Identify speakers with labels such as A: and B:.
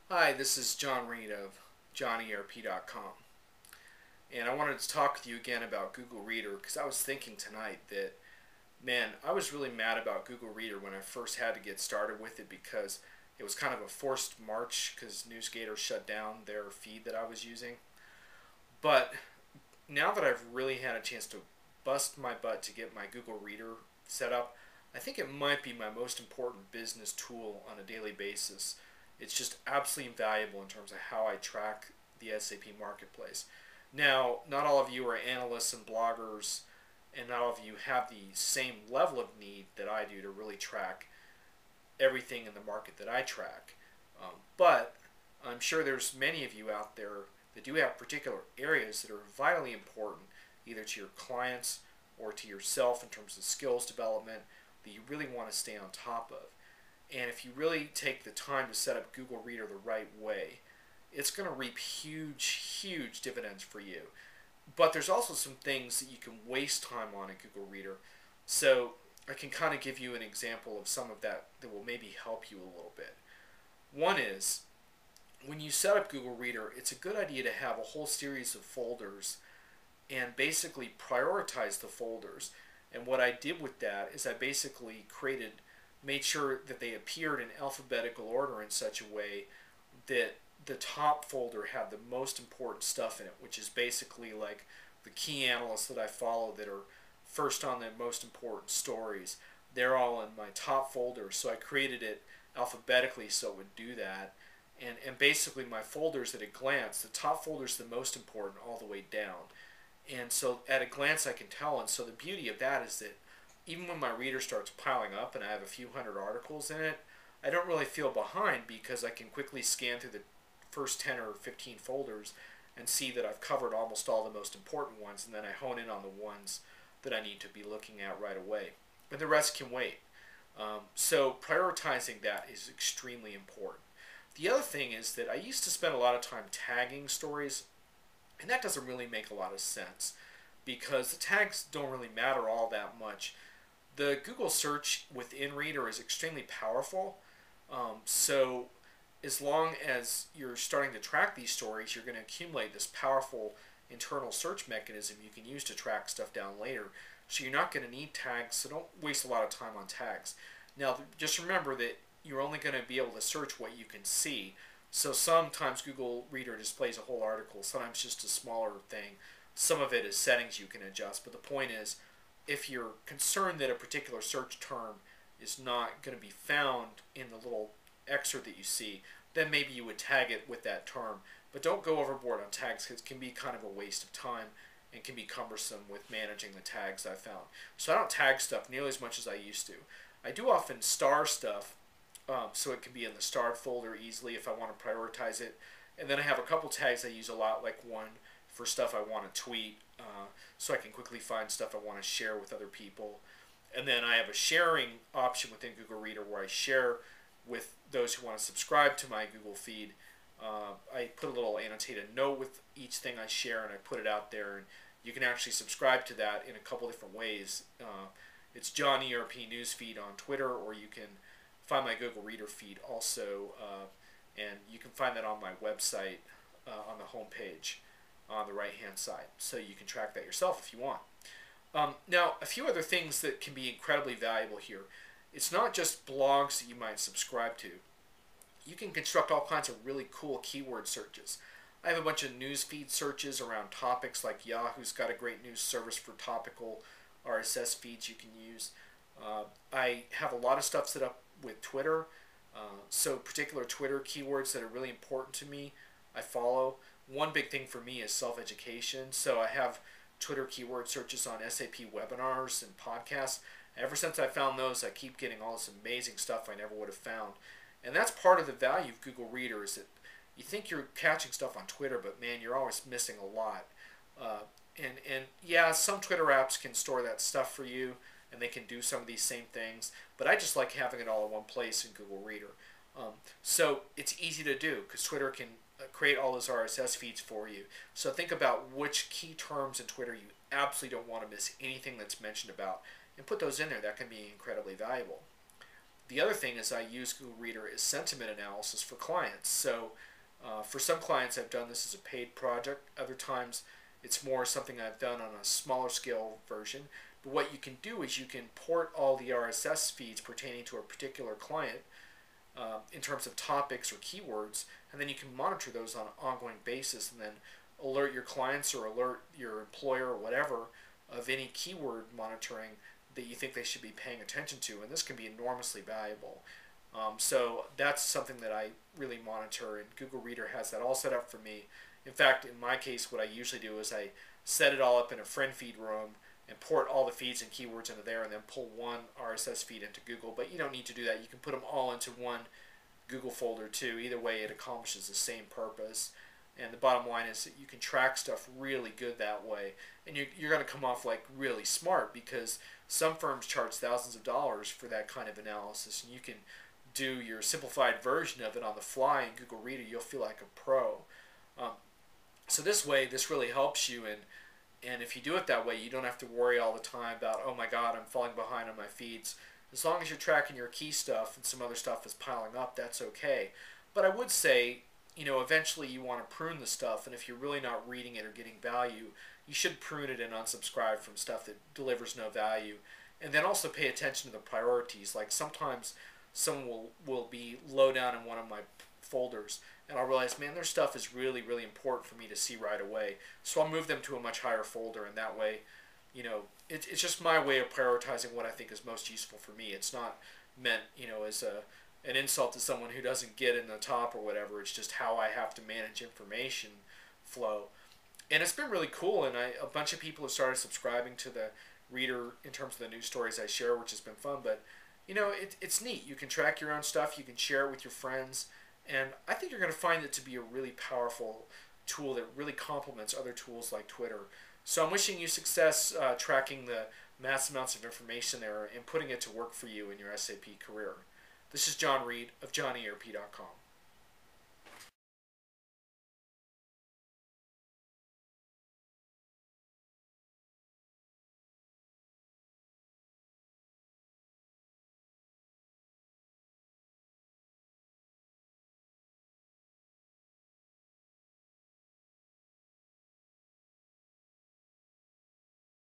A: Hi, this is John Reed of JohnnyERP.com, and I wanted to talk with you again about Google Reader because I was thinking tonight that, man, I was really mad about Google Reader when I first had to get started with it because it was kind of a forced march because NewsGator shut down their feed that I was using. But now that I've really had a chance to bust my butt to get my Google Reader set up, I think it might be my most important business tool on a daily basis. It's just absolutely invaluable in terms of how I track the SAP marketplace. Now, not all of you are analysts and bloggers, and not all of you have the same level of need that I do to really track everything in the market that I track. But I'm sure there's many of you out there that do have particular areas that are vitally important, either to your clients or to yourself in terms of skills development that you really want to stay on top of. And if you really take the time to set up Google Reader the right way, it's going to reap huge, huge dividends for you. But there's also some things that you can waste time on in Google Reader. So I can kind of give you an example of some of that that will maybe help you a little bit. One is when you set up Google Reader, it's a good idea to have a whole series of folders and basically prioritize the folders. And what I did with that is I basically made sure that they appeared in alphabetical order in such a way that the top folder had the most important stuff in it, which is basically like the key analysts that I follow that are first on the most important stories. They're all in my top folder, so I created it alphabetically so it would do that. And basically my folders at a glance, the top folder is the most important all the way down. And so at a glance I can tell, and so the beauty of that is that even when my reader starts piling up and I have a few hundred articles in it, I don't really feel behind because I can quickly scan through the first 10 or 15 folders and see that I've covered almost all the most important ones, and then I hone in on the ones that I need to be looking at right away. But the rest can wait. So prioritizing that is extremely important. The other thing is that I used to spend a lot of time tagging stories, and that doesn't really make a lot of sense because the tags don't really matter all that much. The Google search within Reader is extremely powerful. So as long as you're starting to track these stories, you're going to accumulate this powerful internal search mechanism you can use to track stuff down later. So you're not going to need tags, so don't waste a lot of time on tags. Now, just remember that you're only going to be able to search what you can see. So sometimes Google Reader displays a whole article, sometimes just a smaller thing. Some of it is settings you can adjust, but the point is, if you're concerned that a particular search term is not going to be found in the little excerpt that you see, then maybe you would tag it with that term. But don't go overboard on tags because it can be kind of a waste of time and can be cumbersome with managing the tags I found. So I don't tag stuff nearly as much as I used to. I do often star stuff, so it can be in the starred folder easily if I want to prioritize it. And then I have a couple tags I use a lot, like one for stuff I want to tweet, so I can quickly find stuff I want to share with other people. And then I have a sharing option within Google Reader where I share with those who want to subscribe to my Google feed. I put a little annotated note with each thing I share, and I put it out there, and you can actually subscribe to that in a couple different ways. It's John ERP Newsfeed on Twitter, or you can find my Google Reader feed also, and you can find that on my website on the home page on the right hand side, so you can track that yourself if you want. Now, a few other things that can be incredibly valuable here. It's not just blogs that you might subscribe to. You can construct all kinds of really cool keyword searches. I have a bunch of news feed searches around topics, like Yahoo's got a great news service for topical RSS feeds you can use. I have a lot of stuff set up with Twitter, so particular Twitter keywords that are really important to me I follow. One big thing for me is self-education, so I have Twitter keyword searches on SAP webinars and podcasts. Ever since I found those, I keep getting all this amazing stuff I never would have found. And that's part of the value of Google Reader, is that you think you're catching stuff on Twitter, but man, you're always missing a lot. And yeah, some Twitter apps can store that stuff for you, and they can do some of these same things, but I just like having it all in one place in Google Reader. So it's easy to do because Twitter can create all those RSS feeds for you. So think about which key terms in Twitter you absolutely don't want to miss anything that's mentioned about, and put those in there. That can be incredibly valuable. The other thing is I use Google Reader as sentiment analysis for clients. So for some clients I've done this as a paid project. Other times it's more something I've done on a smaller scale version. But what you can do is you can port all the RSS feeds pertaining to a particular client in terms of topics or keywords, and then you can monitor those on an ongoing basis and then alert your clients or alert your employer or whatever of any keyword monitoring that you think they should be paying attention to, and this can be enormously valuable. So that's something that I really monitor, and Google Reader has that all set up for me. In fact, in my case, what I usually do is I set it all up in a friend feed room and port all the feeds and keywords into there and then pull one RSS feed into Google. But you don't need to do that. You can put them all into one Google folder too. Either way, it accomplishes the same purpose. And the bottom line is that you can track stuff really good that way. And you're going to come off like really smart, because some firms charge thousands of dollars for that kind of analysis. And you can do your simplified version of it on the fly in Google Reader. You'll feel like a pro. So this way, this really helps you. And if you do it that way, you don't have to worry all the time about, oh my God, I'm falling behind on my feeds. As long as you're tracking your key stuff and some other stuff is piling up, that's okay. But I would say, eventually you want to prune the stuff, and if you're really not reading it or getting value, you should prune it and unsubscribe from stuff that delivers no value. And then also pay attention to the priorities. Like sometimes someone will be low down in one of my folders, and I'll realize, man, their stuff is really, really important for me to see right away. So I'll move them to a much higher folder, and that way, it's just my way of prioritizing what I think is most useful for me. It's not meant, as an insult to someone who doesn't get in the top or whatever. It's just how I have to manage information flow. And it's been really cool, and a bunch of people have started subscribing to the Reader in terms of the news stories I share, which has been fun. But, it's neat. You can track your own stuff. You can share it with your friends. And I think you're going to find it to be a really powerful tool that really complements other tools like Twitter. So I'm wishing you success tracking the mass amounts of information there and putting it to work for you in your SAP career. This is John Reed of JohnnyERP.com.